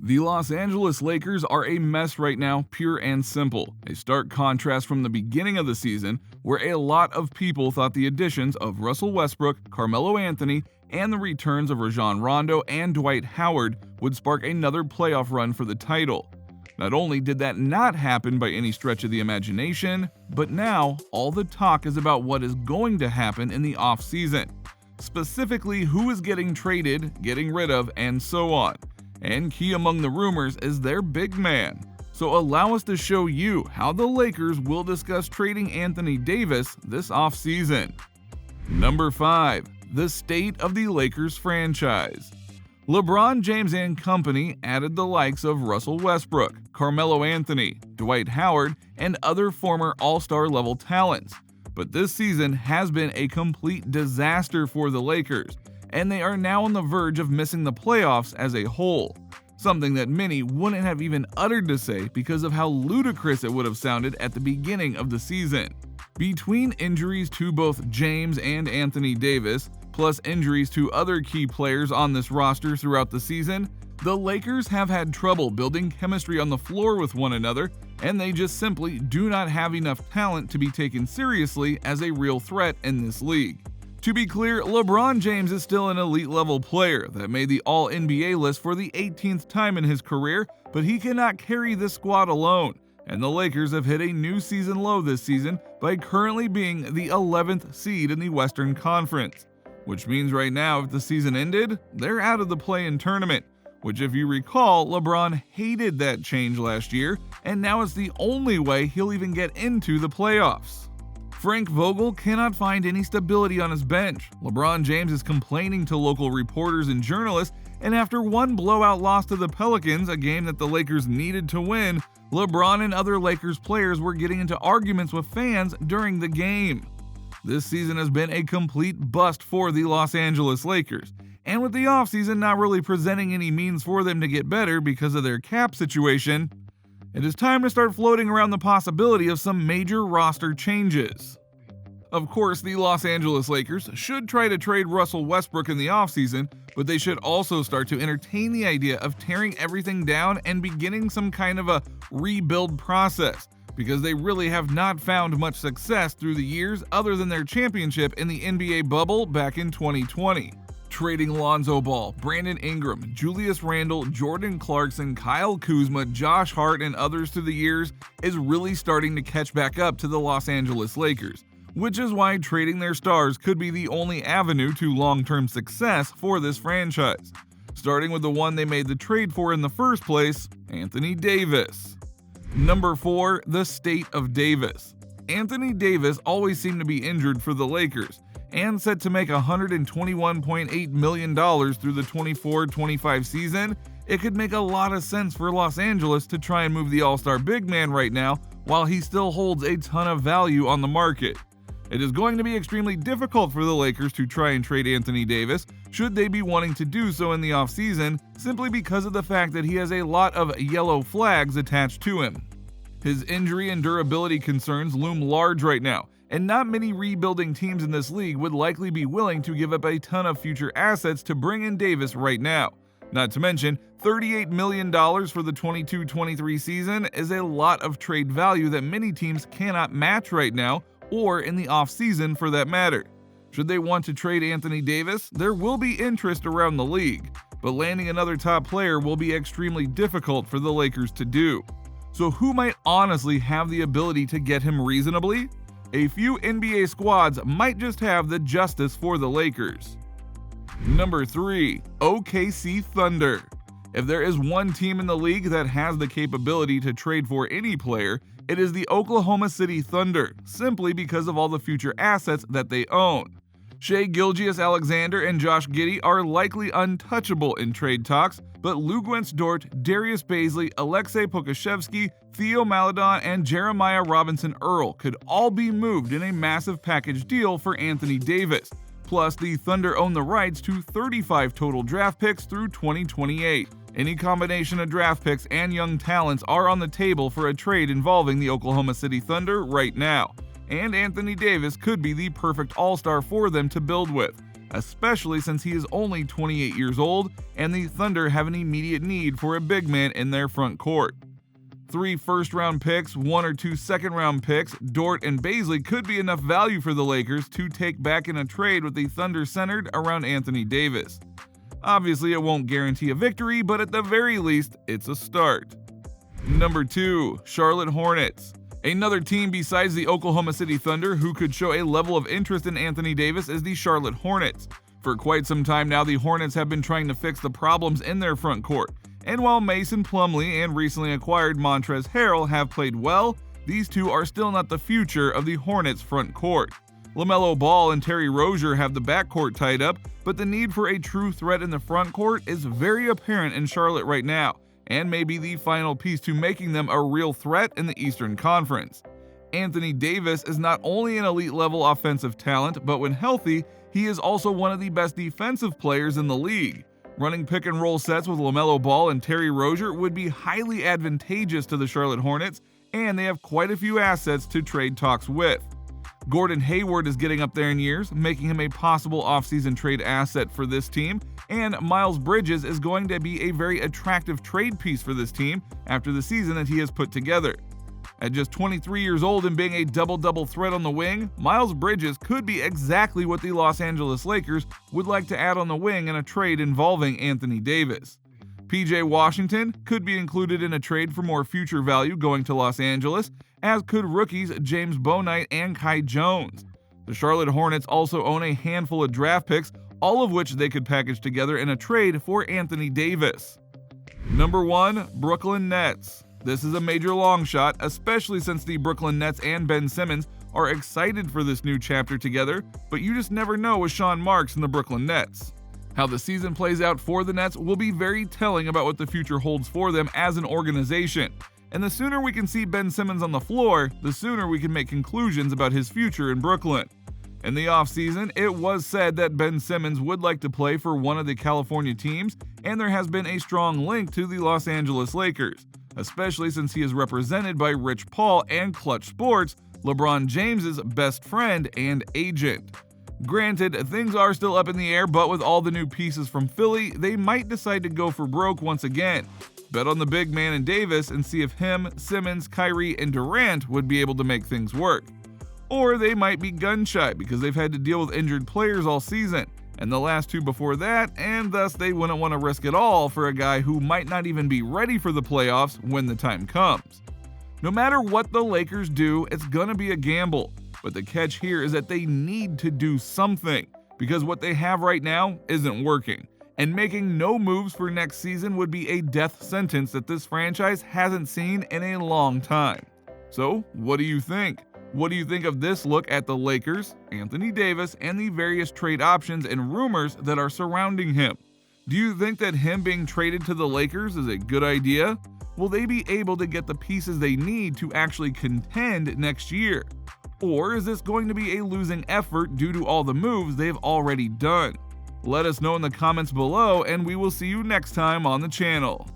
The Los Angeles Lakers are a mess right now, pure and simple. A stark contrast from the beginning of the season, where a lot of people thought the additions of Russell Westbrook, Carmelo Anthony, and the returns of Rajon Rondo and Dwight Howard would spark another playoff run for the title. Not only did that not happen by any stretch of the imagination, but now all the talk is about what is going to happen in the offseason. Specifically, who is getting traded, getting rid of, and so on. And key among the rumors is their big man. So allow us to show you how the Lakers will discuss trading Anthony Davis this offseason. Number 5. The state of the Lakers franchise. LeBron James and company added the likes of Russell Westbrook, Carmelo Anthony, Dwight Howard, and other former all-star level talents. But this season has been a complete disaster for the Lakers, and they are now on the verge of missing the playoffs as a whole. Something that many wouldn't have even uttered to say because of how ludicrous it would have sounded at the beginning of the season. Between injuries to both James and Anthony Davis, plus injuries to other key players on this roster throughout the season, the Lakers have had trouble building chemistry on the floor with one another, and they just simply do not have enough talent to be taken seriously as a real threat in this league. To be clear, LeBron James is still an elite-level player that made the All-NBA list for the 18th time in his career, but he cannot carry this squad alone, and the Lakers have hit a new season low this season by currently being the 11th seed in the Western Conference. Which means right now, if the season ended, they're out of the play-in tournament, which if you recall, LeBron hated that change last year, and now it's the only way he'll even get into the playoffs. Frank Vogel cannot find any stability on his bench. LeBron James is complaining to local reporters and journalists, and after one blowout loss to the Pelicans, a game that the Lakers needed to win, LeBron and other Lakers players were getting into arguments with fans during the game. This season has been a complete bust for the Los Angeles Lakers, and with the offseason not really presenting any means for them to get better because of their cap situation, it is time to start floating around the possibility of some major roster changes. Of course, the Los Angeles Lakers should try to trade Russell Westbrook in the offseason, but they should also start to entertain the idea of tearing everything down and beginning some kind of a rebuild process, because they really have not found much success through the years other than their championship in the NBA bubble back in 2020. Trading Lonzo Ball, Brandon Ingram, Julius Randle, Jordan Clarkson, Kyle Kuzma, Josh Hart, and others through the years is really starting to catch back up to the Los Angeles Lakers, which is why trading their stars could be the only avenue to long-term success for this franchise, starting with the one they made the trade for in the first place, Anthony Davis. Number 4. The state of Davis. Anthony Davis always seemed to be injured for the Lakers, and set to make $121.8 million through the 24-25 season. It could make a lot of sense for Los Angeles to try and move the all-star big man right now while he still holds a ton of value on the market. It is going to be extremely difficult for the Lakers to try and trade Anthony Davis should they be wanting to do so in the offseason, simply because of the fact that he has a lot of yellow flags attached to him. His injury and durability concerns loom large right now, and not many rebuilding teams in this league would likely be willing to give up a ton of future assets to bring in Davis right now. Not to mention, $38 million for the 22-23 season is a lot of trade value that many teams cannot match right now, or in the offseason for that matter. Should they want to trade Anthony Davis, there will be interest around the league, but landing another top player will be extremely difficult for the Lakers to do. So who might honestly have the ability to get him reasonably? A few NBA squads might just have the justice for the Lakers. Number 3. OKC Thunder. If there is one team in the league that has the capability to trade for any player, it is the Oklahoma City Thunder, simply because of all the future assets that they own. Shai Gilgeous-Alexander and Josh Giddey are likely untouchable in trade talks, but Luguentz Dort, Darius Baisley, Alexei Pokusevski, Theo Maledon, and Jeremiah Robinson Earl could all be moved in a massive package deal for Anthony Davis. Plus, the Thunder own the rights to 35 total draft picks through 2028. Any combination of draft picks and young talents are on the table for a trade involving the Oklahoma City Thunder right now, and Anthony Davis could be the perfect all-star for them to build with. especially since he is only 28 years old and the Thunder have an immediate need for a big man in their front court. 3 first-round picks, 1 or 2 second-round picks, Dort and Bazley could be enough value for the Lakers to take back in a trade with the Thunder centered around Anthony Davis. Obviously, it won't guarantee a victory, but at the very least, it's a start. Number 2. Charlotte Hornets. Another team besides the Oklahoma City Thunder who could show a level of interest in Anthony Davis is the Charlotte Hornets. For quite some time now, the Hornets have been trying to fix the problems in their front court. And while Mason Plumlee and recently acquired Montrezl Harrell have played well, these two are still not the future of the Hornets' front court. LaMelo Ball and Terry Rozier have the backcourt tied up, but the need for a true threat in the front court is very apparent in Charlotte right now, and may be the final piece to making them a real threat in the Eastern Conference. Anthony Davis is not only an elite-level offensive talent, but when healthy, he is also one of the best defensive players in the league. Running pick-and-roll sets with LaMelo Ball and Terry Rozier would be highly advantageous to the Charlotte Hornets, and they have quite a few assets to trade talks with. Gordon Hayward is getting up there in years, making him a possible offseason trade asset for this team, and Miles Bridges is going to be a very attractive trade piece for this team after the season that he has put together. At just 23 years old and being a double-double threat on the wing, Miles Bridges could be exactly what the Los Angeles Lakers would like to add on the wing in a trade involving Anthony Davis. PJ Washington could be included in a trade for more future value going to Los Angeles, as could rookies James Bouknight and Kai Jones. The Charlotte Hornets also own a handful of draft picks, all of which they could package together in a trade for Anthony Davis. Number 1. Brooklyn Nets. This is a major long shot, especially since the Brooklyn Nets and Ben Simmons are excited for this new chapter together, but you just never know with Sean Marks and the Brooklyn Nets. How the season plays out for the Nets will be very telling about what the future holds for them as an organization, and the sooner we can see Ben Simmons on the floor, the sooner we can make conclusions about his future in Brooklyn. In the offseason, it was said that Ben Simmons would like to play for one of the California teams, and there has been a strong link to the Los Angeles Lakers, especially since he is represented by Rich Paul and Clutch Sports, LeBron James's best friend and agent. Granted, things are still up in the air, but with all the new pieces from Philly, they might decide to go for broke once again. Bet on the big man in Davis and see if him, Simmons, Kyrie, and Durant would be able to make things work. Or they might be gun-shy because they've had to deal with injured players all season, and the last 2 before that, and thus they wouldn't want to risk it all for a guy who might not even be ready for the playoffs when the time comes. No matter what the Lakers do, it's gonna be a gamble, but the catch here is that they need to do something, because what they have right now isn't working, and making no moves for next season would be a death sentence that this franchise hasn't seen in a long time. So, what do you think? What do you think of this look at the Lakers, Anthony Davis, and the various trade options and rumors that are surrounding him? Do you think that him being traded to the Lakers is a good idea? Will they be able to get the pieces they need to actually contend next year? Or is this going to be a losing effort due to all the moves they've already done? Let us know in the comments below, and we will see you next time on the channel.